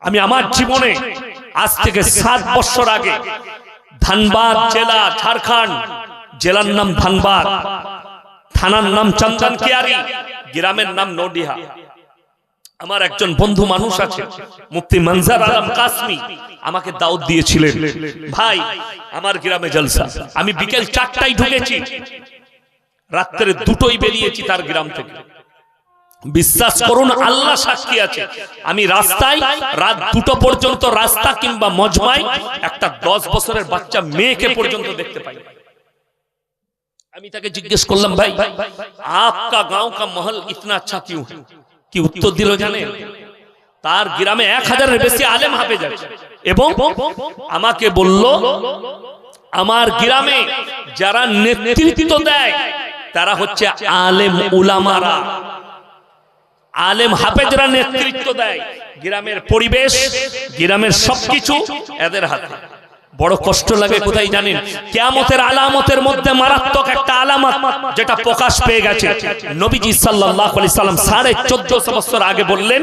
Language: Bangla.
আমি আমার জীবনে আজ থেকে 7 বছর আগে ধানবাদ জেলা, ঝাড়খণ্ড, জেলার নাম ধানবাদ, থানার নাম চন্দনকিয়ারি, গ্রামের নাম নডিহা। আমার একজন বন্ধু মানুষ আছে মুফতি মনজার আলম কাসমি, আমাকে দাওয়াত দিয়েছিলেন, ভাই আমার গ্রামে জলসা। আমি বিকেল 4টায় ঢুকেছি, রাত্রে 2টোই বেরিয়েছি তার গ্রাম থেকে। বিশ্বাস করুন, আল্লাহ সাক্ষী আছে, আমি রাস্তায় রাত 2টো পর্যন্ত রাস্তা কিংবা মজমায় একটা 10 বছরের বাচ্চা মেয়েকে পর্যন্ত দেখতে পাই। আমি তাকে জিজ্ঞেস করলাম, ভাই आपका गांव का महल इतना अच्छा क्यों है? কি উত্তর দিল জানেন? তার গ্রামে 1000-এর বেশি আলেম হাফেজ আছে এবং আমাকে বলল, আমার গ্রামে যারা নেতৃত্ব দেয় তারা হচ্ছে আলেম উলামারা, আলেম হাফেজরা নেতৃত্ব দেয়। গ্রামের পরিবেশ, গ্রামের সবকিছু এদের হাতে। বড় কষ্ট লাগে কোথায় জানেন? কিয়ামতের আলামতের মধ্যে মারাত্মক একটা আলামত যেটা প্রকাশ পেয়ে গেছে। নবীজি সাল্লাল্লাহু আলাইহি সাল্লাম 1450 বছর আগে বললেন,